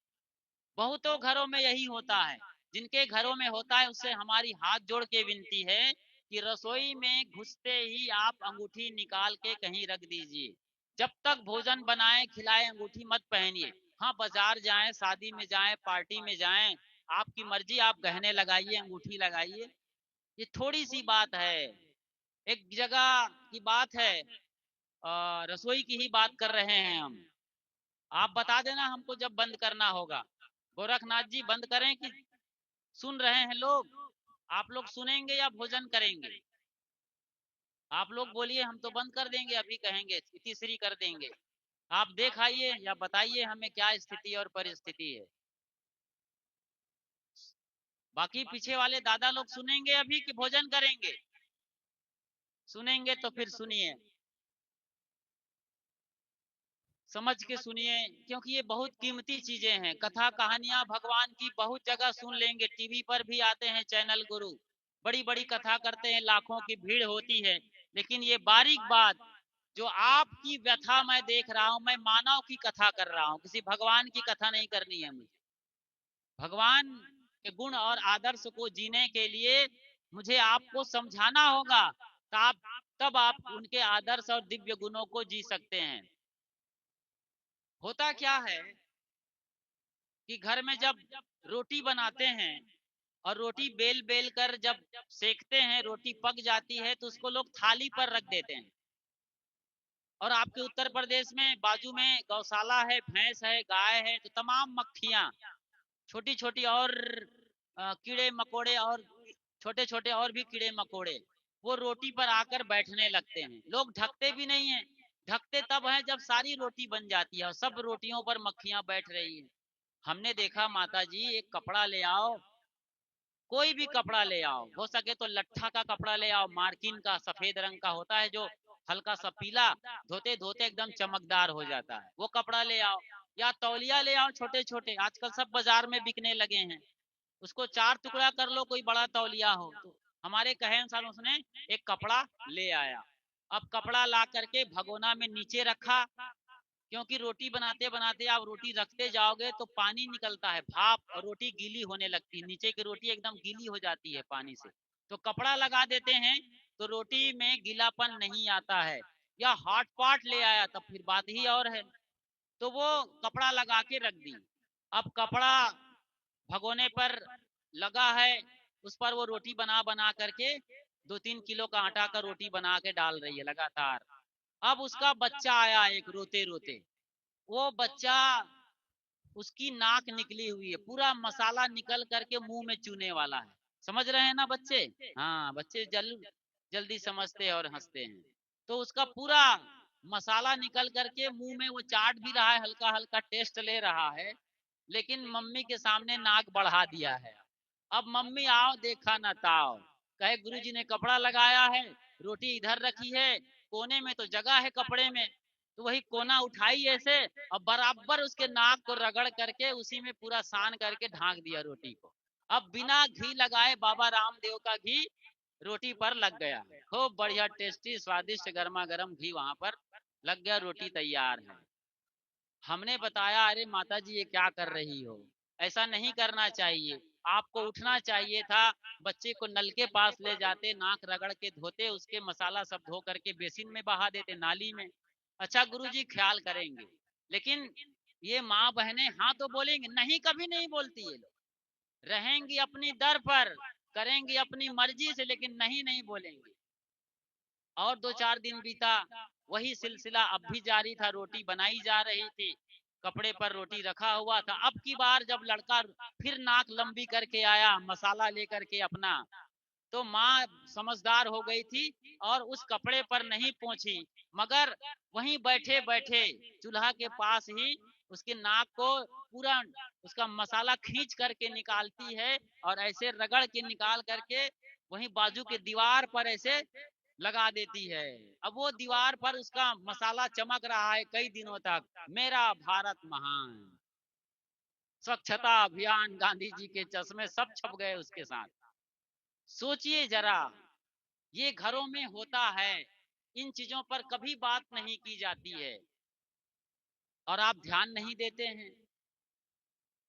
बहुतों घरों में यही होता है। जिनके घरों में होता है उससे हमारी हाथ जोड़ के विनती है कि रसोई में घुसते ही आप अंगूठी निकाल के कहीं रख दीजिए। जब तक भोजन बनाए खिलाए अंगूठी मत पहनिए। हाँ, बाजार जाएं, शादी में जाएं, पार्टी में जाएं, आपकी मर्जी, आप गहने लगाइए, अंगूठी लगाइए, ये थोड़ी सी बात है। एक जगह की बात है, रसोई की ही बात कर रहे हैं हम। आप बता देना हमको जब बंद करना होगा। गोरखनाथ जी बंद करें कि सुन रहे हैं लोग? आप लोग सुनेंगे या भोजन करेंगे? आप लोग बोलिए, हम तो बंद कर देंगे, अभी कहेंगे इतिश्री कर देंगे। आप देख आइए या बताइए हमें क्या स्थिति और परिस्थिति है। बाकी पीछे वाले दादा लोग सुनेंगे अभी कि भोजन करेंगे? सुनेंगे तो फिर सुनिए, समझ के सुनिए, क्योंकि ये बहुत कीमती चीजें हैं। कथा कहानियां भगवान की बहुत जगह सुन लेंगे, टीवी पर भी आते हैं चैनल गुरु, बड़ी बड़ी कथा करते हैं, लाखों की भीड़ होती है। लेकिन ये बारीक बात जो आपकी व्यथा मैं देख रहा हूं, मैं मानव की कथा कर रहा हूं, किसी भगवान की कथा नहीं करनी है मुझे। भगवान के गुण और आदर्श को जीने के लिए मुझे आपको समझाना होगा, तब आप उनके आदर्श और दिव्य गुणों को जी सकते हैं। होता क्या है कि घर में जब रोटी बनाते हैं और रोटी बेल बेल कर जब सेकते हैं, रोटी पक जाती है तो उसको लोग थाली पर रख देते हैं। और आपके उत्तर प्रदेश में बाजू में गौशाला है, भैंस है, गाय है, तो तमाम मक्खियां, छोटी छोटी और कीड़े मकोड़े और छोटे छोटे और भी कीड़े मकोड़े वो रोटी पर आकर बैठने लगते हैं। लोग ढकते भी नहीं है। ढकते तब है जब सारी रोटी बन जाती है और सब रोटियों पर मक्खियां बैठ रही है। हमने देखा, माता जी एक कपड़ा ले आओ, कोई भी कपड़ा ले आओ, हो सके तो लट्ठा का कपड़ा ले आओ, मार्किन का सफेद रंग का होता है जो हल्का सा पीला, धोते धोते एकदम चमकदार हो जाता है, वो कपड़ा ले आओ। या तौलिया ले आओ, छोटे छोटे आजकल सब बाजार में बिकने लगे हैं, उसको 4 टुकड़ा कर लो, कोई बड़ा तौलिया हो तो। हमारे कहे अनुसार उसने एक कपड़ा ले आया। अब कपड़ा ला करके भगोना में नीचे रखा, क्योंकि रोटी बनाते बनाते आप रोटी रखते जाओगे तो पानी निकलता है, भाप, और रोटी गीली होने लगती है, नीचे की रोटी एकदम गीली हो जाती है पानी से। तो कपड़ा लगा देते हैं तो रोटी में गीलापन नहीं आता है। या हॉट पॉट ले आया तब फिर बात ही और है, तो वो कपड़ा लगा के रख दी। अब कपड़ा भगोने पर लगा है, उस पर वो रोटी बना बना करके 2-3 किलो का आटा का रोटी बना के डाल रही है लगातार। अब उसका बच्चा आया एक रोते रोते, वो बच्चा, उसकी नाक निकली हुई है, पूरा मसाला निकल करके मुंह में चूने वाला है। समझ रहे हैं ना बच्चे? हाँ, बच्चे जल्दी समझते हैं और हंसते हैं। तो उसका पूरा मसाला निकल करके मुंह में वो चाट भी रहा है, हल्का हल्का टेस्ट ले रहा है, लेकिन मम्मी के सामने नाक बढ़ा दिया है। अब मम्मी आओ देखा न ताओ, कहे गुरुजी ने कपड़ा लगाया है, रोटी इधर रखी है, कोने में तो जगह है कपड़े में, तो वही कोना उठाई ऐसे और बराबर उसके नाक को रगड़ करके उसी में पूरा सान करके ढांक दिया रोटी को। अब बिना घी लगाए बाबा रामदेव का घी रोटी पर लग गया, खूब बढ़िया टेस्टी स्वादिष्ट गर्मा गर्म घी वहां पर लग गया, रोटी तैयार है। हमने बताया, अरे माता जी ये क्या कर रही हो, ऐसा नहीं करना चाहिए, आपको उठना चाहिए था, बच्चे को नल के पास ले जाते, नाक रगड़ के धोते, उसके मसाला सब धो करके बेसिन में बहा देते, नाली में। अच्छा गुरुजी ख्याल करेंगे, लेकिन ये माँ बहनें हाँ तो बोलेंगे, नहीं कभी नहीं बोलती ये लोग, रहेंगी अपनी दर पर, करेंगी अपनी मर्जी से, लेकिन नहीं नहीं बोलेंगी। और 2-4 दिन बीता, वही सिलसिला अब भी जारी था, रोटी बनाई जा रही थी, कपड़े पर रोटी रखा हुआ था। अब की बार जब लड़का फिर नाक लंबी करके आया मसाला लेकर के अपना, तो माँ समझदार हो गई थी और उस कपड़े पर नहीं पहुंची, मगर वहीं बैठे बैठे चूल्हा के पास ही उसके नाक को पूरा उसका मसाला खींच करके निकालती है और ऐसे रगड़ के निकाल करके वहीं बाजू के दीवार पर ऐसे लगा देती है। अब वो दीवार पर उसका मसाला चमक रहा है कई दिनों तक, मेरा भारत महान। स्वच्छता अभियान, गांधी जी के चश्मे सब छप गए उसके साथ। सोचिए जरा, ये घरों में होता है, इन चीजों पर कभी बात नहीं की जाती है और आप ध्यान नहीं देते हैं।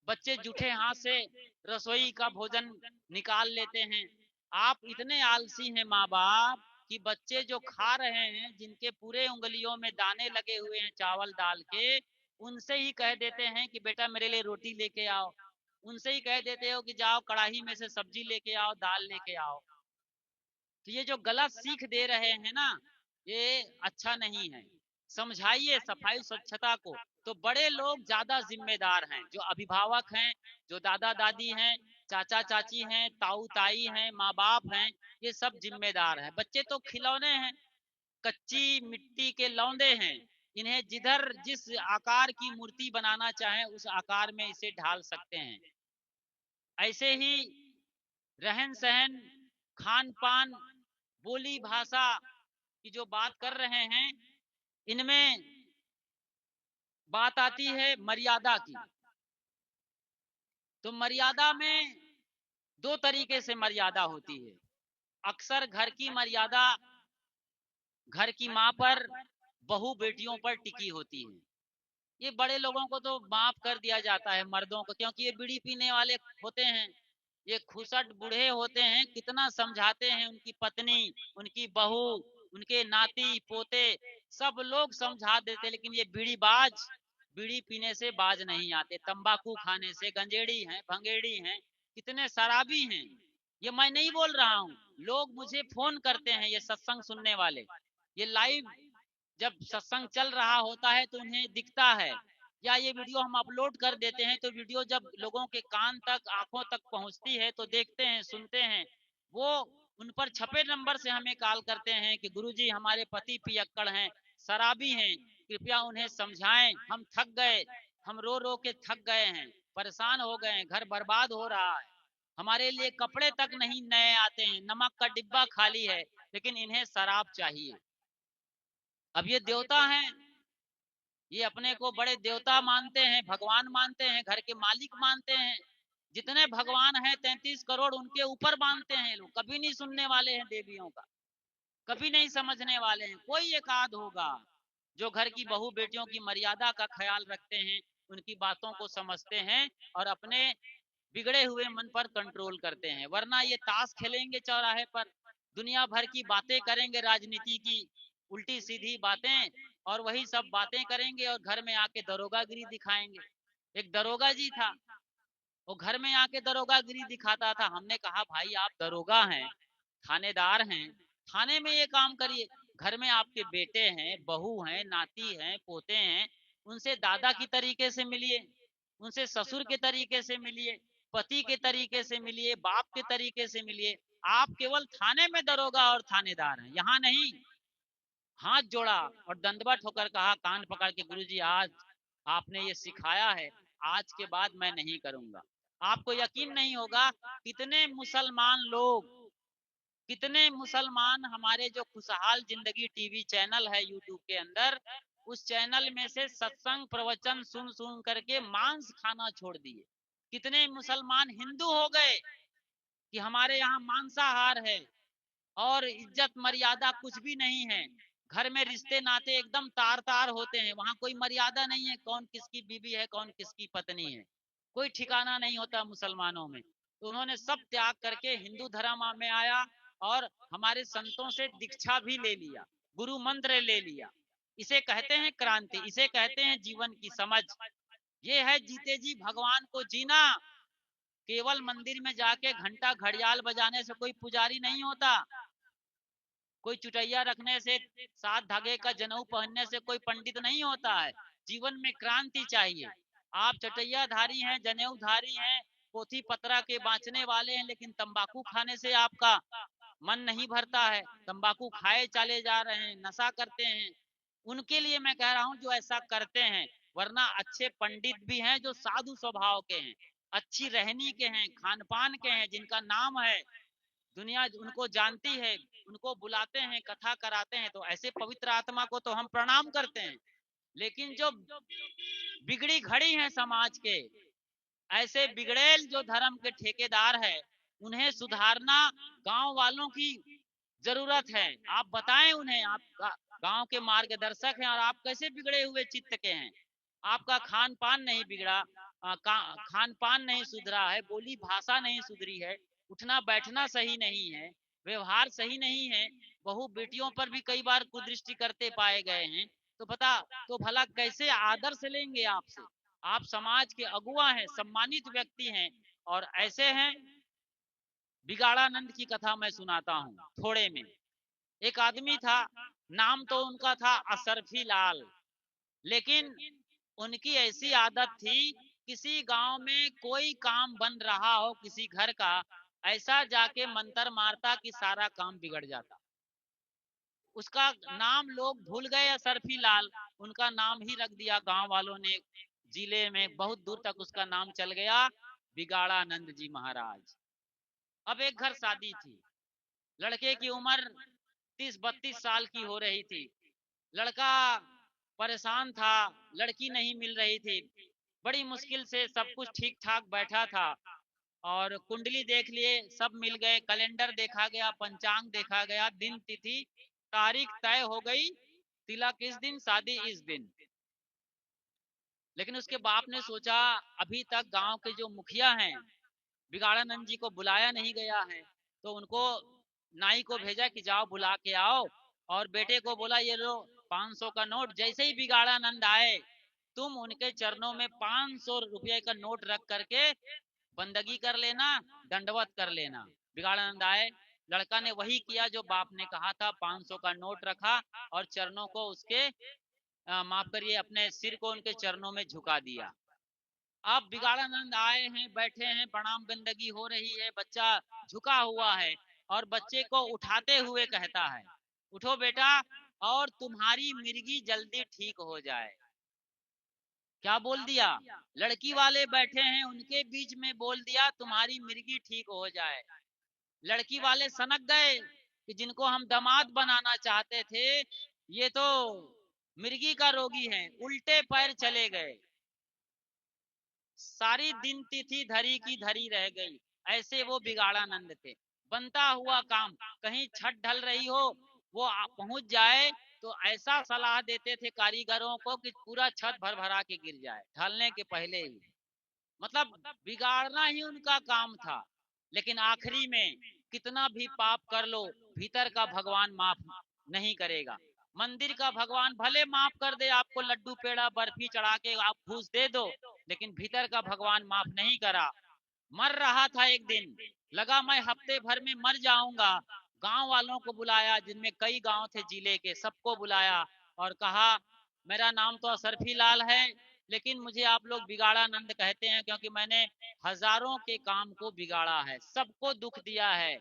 बच्चे जूठे हाथ से रसोई का भोजन निकाल लेते हैं। आप इतने आलसी हैं माँ बाप कि बच्चे जो खा रहे हैं, जिनके पूरे उंगलियों में दाने लगे हुए हैं चावल दाल के, उनसे ही कह देते हैं कि बेटा मेरे लिए रोटी लेके आओ, उनसे ही कह देते हो कि जाओ कढ़ाई में से सब्जी लेके आओ, दाल लेके आओ। तो ये जो गलत सीख दे रहे हैं ना, ये अच्छा नहीं है। समझाइए सफाई स्वच्छता को। तो बड़े लोग ज्यादा जिम्मेदार हैं, जो अभिभावक हैं, जो दादा दादी हैं, चाचा चाची हैं, ताऊ ताई हैं, माँ बाप हैं, ये सब जिम्मेदार हैं। बच्चे तो खिलौने हैं, कच्ची मिट्टी के लौंदे हैं। इन्हें जिधर जिस आकार की मूर्ति बनाना चाहे उस आकार में इसे ढाल सकते हैं। ऐसे ही रहन सहन, खान पान, बोली भाषा की जो बात कर रहे हैं, इनमें बात आती है मर्यादा की। तो मर्यादा में दो तरीके से मर्यादा होती है। अक्सर घर की मर्यादा घर की माँ पर, बहू बेटियों पर टिकी होती है। ये बड़े लोगों को तो माफ कर दिया जाता है, मर्दों को, क्योंकि ये बीड़ी पीने वाले होते हैं, ये खुसट बूढ़े होते हैं। कितना समझाते हैं उनकी पत्नी, उनकी बहू, उनके नाती पोते, सब लोग समझा देते, लेकिन ये बीड़ी बाज बीड़ी पीने से बाज नहीं आते, तंबाकू खाने से। गंजेड़ी हैं, भंगेड़ी हैं, कितने शराबी हैं। ये मैं नहीं बोल रहा हूँ, लोग मुझे फोन करते हैं, ये सत्संग सुनने वाले। ये लाइव जब सत्संग चल रहा होता है तो उन्हें दिखता है, या ये वीडियो हम अपलोड कर देते हैं तो वीडियो जब लोगों के कान तक, आंखों तक पहुंचती है तो देखते हैं, सुनते हैं। वो उन पर छपे नंबर से हमें कॉल करते हैं कि गुरुजी हमारे पति पियक्कड़ हैं, शराबी हैं, कृपया उन्हें समझाएं, हम थक गए, हम रो रो के थक गए हैं, परेशान हो गए हैं, घर बर्बाद हो रहा है, हमारे लिए कपड़े तक नहीं नए आते हैं, नमक का डिब्बा खाली है, लेकिन इन्हें शराब चाहिए। अब ये देवता हैं, ये अपने को बड़े देवता मानते हैं, भगवान मानते हैं, घर के मालिक मानते हैं। जितने भगवान हैं 33 करोड़, उनके ऊपर मानते हैं लोग। कभी नहीं सुनने वाले हैं देवियों का, कभी नहीं समझने वाले हैं। कोई एक आध होगा जो घर की बहू बेटियों की मर्यादा का ख्याल रखते हैं, उनकी बातों को समझते हैं और अपने बिगड़े हुए मन पर कंट्रोल करते हैं। वरना ये ताश खेलेंगे चौराहे पर, दुनिया भर की बातें करेंगे, राजनीति की उल्टी सीधी बातें, और वही सब बातें करेंगे और घर में आके दरोगागिरी दिखाएंगे। एक दरोगा जी था, वो घर में आके दरोगागिरी दिखाता था। हमने कहा भाई आप दरोगा हैं, थानेदार हैं, थाने में ये काम करिए। घर में आपके बेटे हैं, बहू हैं, नाती हैं, पोते हैं, उनसे दादा की तरीके से मिलिए, उनसे ससुर के तरीके से मिलिए, पति के तरीके से मिलिए, बाप के तरीके से मिलिए। आप केवल थाने में दरोगा और थानेदार हैं, यहाँ नहीं। हाथ जोड़ा और दंडवत होकर कहा, कान पकड़ के, गुरुजी आज आपने ये सिखाया है, आज के बाद मैं नहीं करूंगा। आपको यकीन नहीं होगा, कितने मुसलमान लोग, कितने मुसलमान हमारे जो खुशहाल जिंदगी टीवी चैनल है यूट्यूब के अंदर, उस चैनल में से सत्संग प्रवचन सुन सुन करके मांस खाना छोड़ दिए। कितने मुसलमान हिंदू हो गए कि हमारे यहाँ मांसाहार है और इज्जत मर्यादा कुछ भी नहीं है। घर में रिश्ते नाते एकदम तार तार होते हैं, वहां कोई मर्यादा नहीं है, कौन किसकी बीवी है, कौन किसकी पत्नी है, कोई ठिकाना नहीं होता मुसलमानों में। तो उन्होंने सब त्याग करके हिंदू धर्म में आया और हमारे संतों से दीक्षा भी ले लिया, गुरु मंत्र ले लिया। इसे कहते हैं क्रांति, इसे कहते हैं जीवन की समझ। ये है जीते जी भगवान को जीना। केवल मंदिर में जाके घंटा घड़ियाल बजाने से कोई पुजारी नहीं होता, कोई चुटैया रखने से, 7 धागे का जनेऊ पहनने से कोई पंडित नहीं होता है। जीवन में क्रांति चाहिए। आप चटैया धारी हैं, जनेऊ धारी हैं, पोथी पत्रा के बांचने वाले हैं, लेकिन तंबाकू खाने से आपका मन नहीं भरता है, तंबाकू खाए चले जा रहे हैं, नशा करते हैं। उनके लिए मैं कह रहा हूं जो ऐसा करते हैं, वरना अच्छे पंडित भी हैं जो साधु स्वभाव के हैं, अच्छी रहनी के हैं, खान पान के हैं, जिनका नाम है, दुनिया उनको जानती है, उनको बुलाते हैं, कथा कराते हैं, तो ऐसे पवित्र आत्मा को तो हम प्रणाम करते हैं। लेकिन जो बिगड़ी घड़ी है समाज के, ऐसे बिगड़ेल जो धर्म के ठेकेदार है, उन्हें सुधारना गांव वालों की जरूरत है। आप बताएं उन्हें, आप गांव के मार्गदर्शक हैं और आप कैसे बिगड़े हुए चित्त के हैं। आपका खान पान नहीं बिगड़ा, खान पान नहीं सुधरा है, बोली भाषा नहीं सुधरी है, उठना बैठना सही नहीं है, व्यवहार सही नहीं है, बहु बेटियों पर भी कई बार कुदृष्टि करते पाए गए हैं। तो बता, तो भला कैसे आदर्श लेंगे आपसे? आप समाज के अगुआ हैं, सम्मानित व्यक्ति हैं, और ऐसे हैं। बिगाड़ानंद की कथा मैं सुनाता हूँ थोड़े में। एक आदमी था, नाम तो उनका था असरफी लाल, लेकिन उनकी ऐसी आदत थी, किसी गांव में कोई काम बन रहा हो किसी घर का, ऐसा जाके मंत्र मारता कि सारा काम बिगड़ जाता। उसका नाम लोग भूल गए असरफी लाल, उनका नाम ही रख दिया गांव वालों ने, जिले में बहुत दूर तक उसका नाम चल गया, बिगाड़ानंद जी महाराज। अब एक घर शादी थी, लड़के की उम्र 30-32 साल की हो रही थी। लड़का परेशान था, लड़की नहीं मिल रही थी, बड़ी मुश्किल से सब कुछ ठीक ठाक बैठा था, और कुंडली देख लिए, सब मिल गए, कैलेंडर देखा गया, पंचांग देखा गया, दिन तिथि तारीख तय हो गई, तिलक इस दिन, शादी इस दिन। लेकिन उसके बाप ने सोचा, अभी तक गांव के जो मुखिया हैं, बिगाड़ानंद जी को बुलाया नहीं गया है, तो उनको नाई को भेजा कि जाओ बुला के आओ, और बेटे को बोला ये लो 500 का नोट, जैसे ही बिगाड़ानंद आए, तुम उनके चरणों में 500 रुपये का नोट रख करके बंदगी कर लेना, दंडवत कर लेना। बिगाड़ानंद आए, लड़का ने वही किया जो बाप ने कहा था, 500 का नोट रखा और चरणों को उसके माफ करिए, अपने सिर को उनके चरणों में झुका दिया। अब बिगाड़ानंद आए हैं, बैठे हैं, प्रणाम बंदगी हो रही है, बच्चा झुका हुआ है, और बच्चे को उठाते हुए कहता है, उठो बेटा, और तुम्हारी मिर्गी जल्दी ठीक हो जाए। क्या बोल दिया? लड़की वाले बैठे हैं, उनके बीच में बोल दिया तुम्हारी मिर्गी ठीक हो जाए। लड़की वाले सनक गए कि जिनको हम दामाद बनाना चाहते थे, ये तो मिर्गी का रोगी है, उल्टे पैर चले गए। सारी दिन तिथि धरी की धरी रह गई। ऐसे वो बिगाड़ानंद थे। बनता हुआ काम, कहीं छत ढल रही हो, वो पहुंच जाए तो ऐसा सलाह देते थे कारीगरों को कि पूरा छत भर भरा के गिर जाए ढलने के पहले ही। मतलब बिगाड़ना ही उनका काम था। लेकिन आखिरी में कितना भी पाप कर लो, भीतर का भगवान माफ नहीं करेगा। मंदिर का भगवान भले माफ कर दे, आपको लड्डू पेड़ा बर्फी चढ़ा के आप घूस दे दो, लेकिन भीतर का भगवान माफ नहीं करा। मर रहा था एक दिन, लगा मैं हफ्ते भर में मर जाऊंगा। गांव वालों को बुलाया, जिनमें कई गांव थे जिले के, सबको बुलाया और कहा मेरा नाम तो असरफी लाल है, लेकिन मुझे आप लोग बिगाड़ानंद कहते हैं, क्योंकि मैंने हजारों के काम को बिगाड़ा है, सबको दुख दिया है,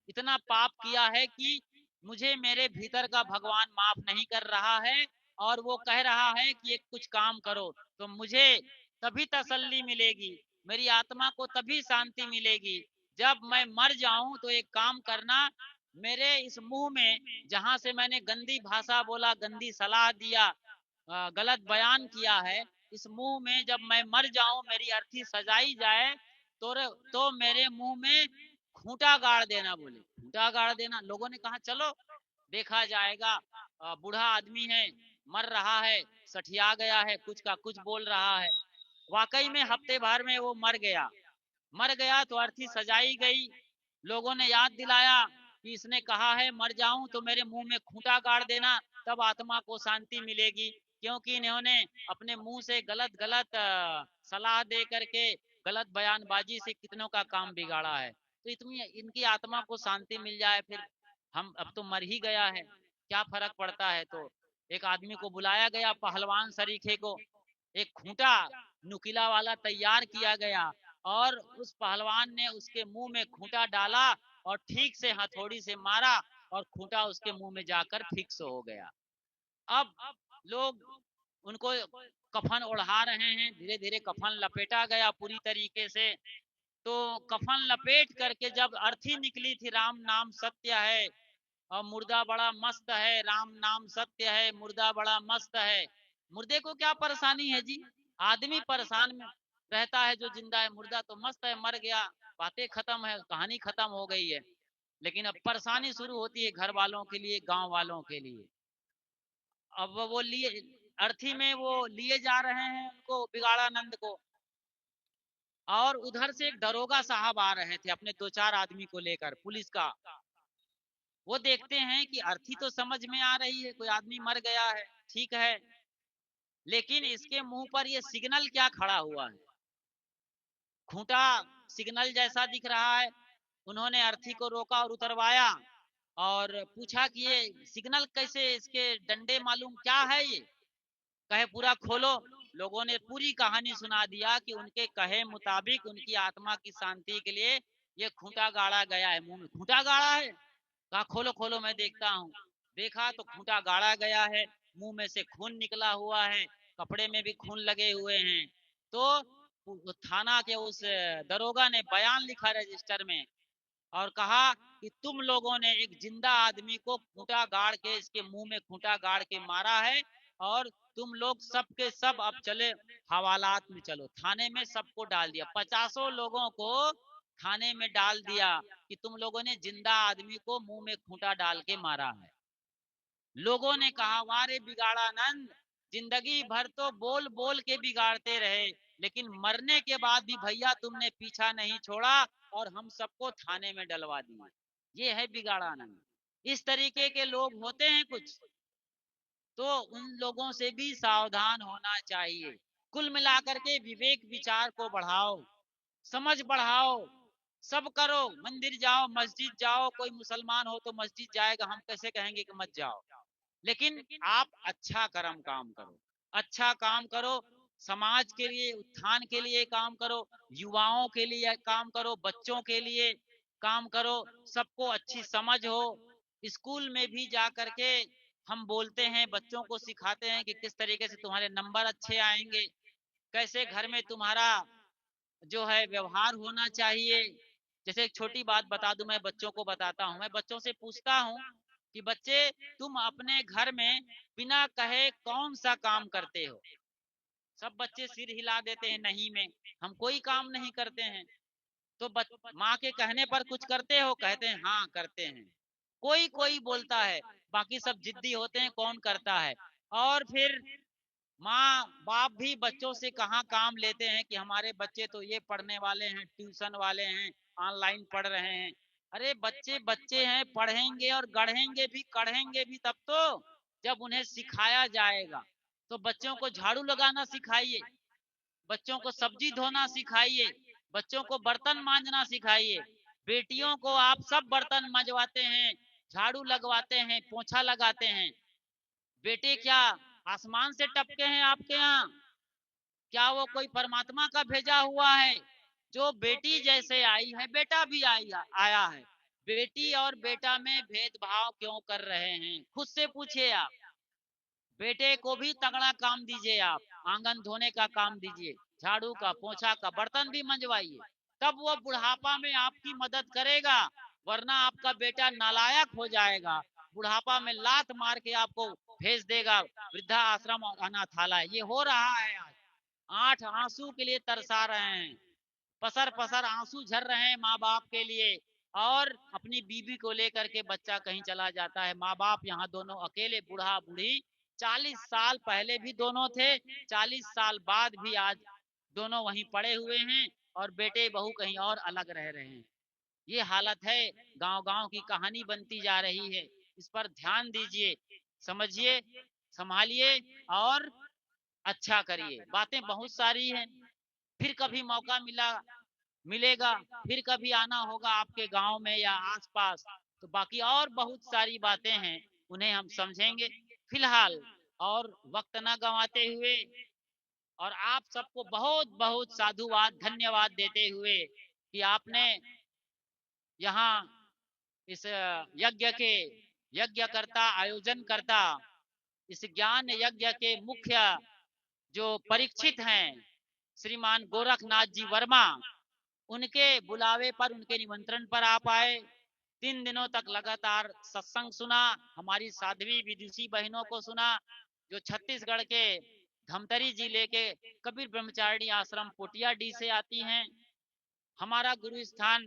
इतना पाप किया है कि मुझे मेरे भीतर का भगवान माफ नहीं कर रहा है, और वो कह रहा है कि एक कुछ काम करो तो मुझे तभी तसल्ली मिलेगी, मेरी आत्मा को तभी शांति मिलेगी, जब मैं मर जाऊं तो एक काम करना, मेरे इस मुंह में जहां से मैंने गंदी भाषा बोला, गंदी सलाह दिया, गलत बयान किया है, इस मुंह में जब मैं मर जाऊं, मेरी अर्थी सजाई जाए, तो मेरे मुंह में खूंटा गाड़ देना। बोले खूंटा गाड़ देना? लोगों ने कहा चलो देखा जाएगा, बूढ़ा आदमी है, मर रहा है, सठिया गया है, कुछ का कुछ बोल रहा है। वाकई में हफ्ते भर में वो मर गया। मर गया तो अर्थी सजाई गई। लोगों ने याद दिलाया कि इसने कहा है मर जाऊं तो मेरे मुंह में खूंटा गाड़ देना, तब आत्मा को शांति मिलेगी, क्योंकि इन्होंने अपने मुंह से गलत गलत सलाह दे करके, गलत बयानबाजी से कितनों का काम बिगाड़ा है। तो इतनी इनकी आत्मा को शांति मिल जाए, फिर हम अब तो मर ही गया है, क्या फर्क पड़ता है। तो एक आदमी को बुलाया गया, पहलवान सरीखे को, एक खूंटा नुकीला वाला तैयार किया गया, और उस पहलवान ने उसके मुंह में खूंटा डाला और ठीक से हथौड़ी से मारा, और खूंटा उसके मुंह में जाकर फिक्स हो गया। अब लोग उनको कफन ओढ़ा रहे हैं, धीरे धीरे कफन लपेटा गया पूरी तरीके से। तो कफन लपेट करके जब अर्थी निकली थी, राम नाम सत्य है और मुर्दा बड़ा मस्त है, राम नाम सत्य है, मुर्दा बड़ा मस्त है। मुर्दे को क्या परेशानी है जी? आदमी परेशान में रहता है जो जिंदा है, मुर्दा तो मस्त है, मर गया, बातें खत्म है, कहानी खत्म हो गई है। लेकिन अब परेशानी शुरू होती है घर वालों के लिए, गांव वालों के लिए। अब वो लिए अर्थी में वो लिए जा रहे हैं उनको, बिगाड़ानंद को, और उधर से एक दरोगा साहब आ रहे थे अपने 2-4 आदमी को लेकर, पुलिस का। वो देखते हैं कि अर्थी तो समझ में आ रही है, कोई आदमी मर गया है, ठीक है, लेकिन इसके मुंह पर ये सिग्नल क्या खड़ा हुआ है, खूंटा सिग्नल जैसा दिख रहा है। उन्होंने अर्थी को रोका और उतरवाया और पूछा कि ये सिग्नल कैसे, इसके डंडे मालूम क्या है ये? कहे पूरा खोलो। लोगों ने पूरी कहानी सुना दिया कि उनके कहे मुताबिक उनकी आत्मा की शांति के लिए ये खूंटा गाड़ा गया है। मुंह में खूंटा गाड़ा है? कहा खोलो खोलो मैं देखता हूँ। देखा तो खूंटा गाड़ा गया है, मुंह में से खून निकला हुआ है, कपड़े में भी खून लगे हुए हैं। तो थाना के उस दरोगा ने बयान लिखा रजिस्टर में और कहा कि तुम लोगों ने एक जिंदा आदमी को खूंटा गाड़ के, इसके मुंह में खूंटा गाड़ के मारा है, और तुम लोग सब के सब अब चले हवालात में, चलो थाने में सबको डाल दिया, 50 लोगों को थाने में डाल दिया कि तुम लोगों ने जिंदा आदमी को मुंह में खूंटा डाल के मारा है। लोगों ने कहा वारे बिगाड़ानंद, जिंदगी भर तो बोल बोल के बिगाड़ते रहे, लेकिन मरने के बाद भी भैया तुमने पीछा नहीं छोड़ा और हम सबको थाने में डलवा दिए। ये है बिगाड़ानंद। इस तरीके के लोग होते हैं कुछ, तो उन लोगों से भी सावधान होना चाहिए। कुल मिलाकर के विवेक विचार को बढ़ाओ, समझ बढ़ाओ, सब करो। मंदिर जाओ, मस्जिद जाओ, कोई मुसलमान हो तो मस्जिद जाएगा, हम कैसे कहेंगे कि मत जाओ? लेकिन आप अच्छा कर्म काम करो, अच्छा काम करो, समाज के लिए, उत्थान के लिए काम करो, युवाओं के लिए काम करो, बच्चों के लिए काम करो, सबको अच्छी समझ हो। स्कूल में भी जा करके हम बोलते हैं, बच्चों को सिखाते हैं कि किस तरीके से तुम्हारे नंबर अच्छे आएंगे, कैसे घर में तुम्हारा जो है व्यवहार होना चाहिए। जैसे एक छोटी बात बता दूं, मैं बच्चों को बताता हूँ, मैं बच्चों से पूछता हूँ कि बच्चे तुम अपने घर में बिना कहे कौन सा काम करते हो? सब बच्चे सिर हिला देते हैं, नहीं में हम कोई काम नहीं करते हैं। तो माँ के कहने पर कुछ करते हो? कहते हैं हाँ करते हैं। कोई कोई बोलता है, बाकी सब जिद्दी होते हैं, कौन करता है? और फिर माँ बाप भी बच्चों से कहाँ काम लेते हैं कि हमारे बच्चे तो ये पढ़ने वाले हैं, ट्यूशन वाले हैं, ऑनलाइन पढ़ रहे हैं। अरे बच्चे बच्चे हैं, पढ़ेंगे और गढ़ेंगे भी, कढ़ेंगे भी तब तो जब उन्हें सिखाया जाएगा। तो बच्चों को झाड़ू लगाना सिखाइए, बच्चों को सब्जी धोना सिखाइए, बच्चों को बर्तन मांजना सिखाइए। बेटियों को आप सब बर्तन मंजवाते हैं, झाड़ू लगवाते हैं, पोछा लगाते हैं। बेटे क्या आसमान से टपके हैं आपके यहाँ? क्या वो कोई परमात्मा का भेजा हुआ है? जो बेटी जैसे आई है, बेटा भी आया है। बेटी और बेटा में भेदभाव क्यों कर रहे हैं? खुद से पूछिए आप। बेटे को भी तगड़ा काम दीजिए, आप आंगन धोने का काम दीजिए, झाड़ू का, पोछा का, बर्तन भी मंजवाइए, तब वो बुढ़ापा में आपकी मदद करेगा। वरना आपका बेटा नालायक हो जाएगा, बुढ़ापा में लात मार के आपको भेज देगा वृद्धा आश्रम और अनाथालय। ये हो रहा है आज। 8 आंसू के लिए तरसा रहे हैं, पसर पसर आंसू झर रहे हैं माँ बाप के लिए। और अपनी बीबी को लेकर के बच्चा कहीं चला जाता है, माँ बाप यहाँ दोनों अकेले, बूढ़ा बूढ़ी। 40 साल पहले भी दोनों थे, 40 साल बाद भी आज दोनों वहीं पड़े हुए हैं और बेटे बहू कहीं और अलग रह रहे हैं। ये हालत है, गांव गांव की कहानी बनती जा रही है। इस पर ध्यान दीजिए, समझिए, संभालिए और अच्छा करिए। बातें बहुत सारी हैं, फिर कभी मौका मिलेगा, फिर कभी आना होगा आपके गांव में या आसपास, तो बाकी और बहुत सारी बातें हैं, उन्हें हम समझेंगे। फिलहाल और वक्त न गंवाते हुए और आप सबको बहुत बहुत साधुवाद, धन्यवाद देते हुए कि आपने यहाँ इस यज्ञ के यज्ञ करता, आयोजन करता, इस ज्ञान यज्ञ के मुख्य जो परीक्षित हैं श्रीमान गोरखनाथ जी वर्मा, उनके बुलावे पर, उनके निमंत्रण पर आप आए। 3 दिनों तक लगातार सत्संग सुना, हमारी साध्वी विदुषी बहनों को सुना, जो छत्तीसगढ़ के धमतरी जिले के कबीर ब्रह्मचारिणी आश्रम पोटियाडी से आती हैं। हमारा गुरु स्थान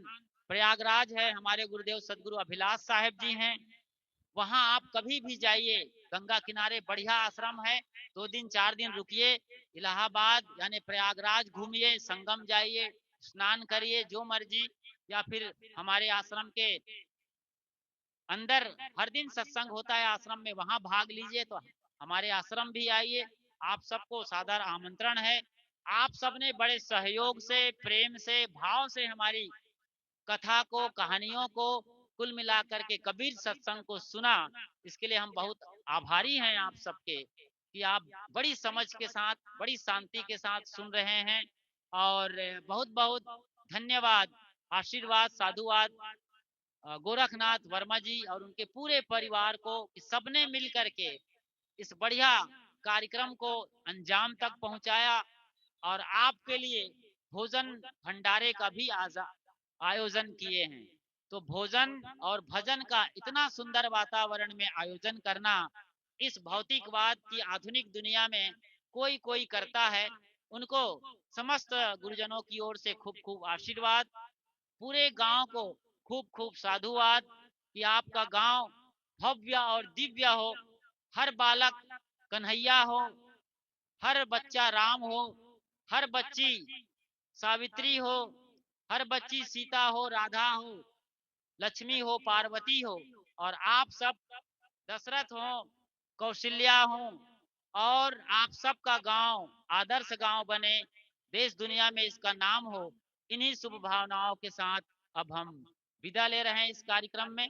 प्रयागराज है, हमारे गुरुदेव सदगुरु अभिलाष साहेब जी हैं। वहां आप कभी भी जाइए, गंगा किनारे बढ़िया आश्रम है, 2 दिन 4 दिन रुकिए। इलाहाबाद यानी प्रयागराज घूमिए, संगम जाइए, स्नान करिए जो मर्जी, या फिर हमारे आश्रम के अंदर हर दिन सत्संग होता है आश्रम में, वहां भाग लीजिए। तो हमारे आश्रम भी आइए, आप सबको सादर आमंत्रण है। आप सबने बड़े सहयोग से, प्रेम से, भाव से हमारी कथा को, कहानियों को, कुल मिलाकर के कबीर सत्संग को सुना। इसके लिए हम बहुत आभारी हैं आप सबके, कि आप बड़ी समझ के साथ, बड़ी शांति के साथ सुन रहे हैं। और बहुत बहुत धन्यवाद, आशीर्वाद, साधुवाद गोरखनाथ वर्मा जी और उनके पूरे परिवार को, कि सबने मिल करके इस बढ़िया कार्यक्रम को अंजाम तक पहुंचाया। और आपके लिए भोजन भंडारे का भी आयोजन किए हैं। तो भोजन और भजन का इतना सुंदर वातावरण में आयोजन करना, इस भौतिकवाद की आधुनिक दुनिया में कोई कोई करता है। उनको समस्त गुरुजनों की ओर से खूब खूब आशीर्वाद, पूरे गांव को खूब खूब साधुवाद, कि आपका गांव भव्य और दिव्य हो, हर बालक कन्हैया हो, हर बच्चा राम हो, हर बच्ची सावित्री हो, हर बच्ची सीता हो, राधा हो, लक्ष्मी हो, पार्वती हो, और आप सब दशरथ हो, कौशल्या हो, और आप सबका गांव आदर्श गांव बने, देश दुनिया में इसका नाम हो। इन्हीं शुभ भावनाओं के साथ अब हम विदा ले रहे हैं इस कार्यक्रम में।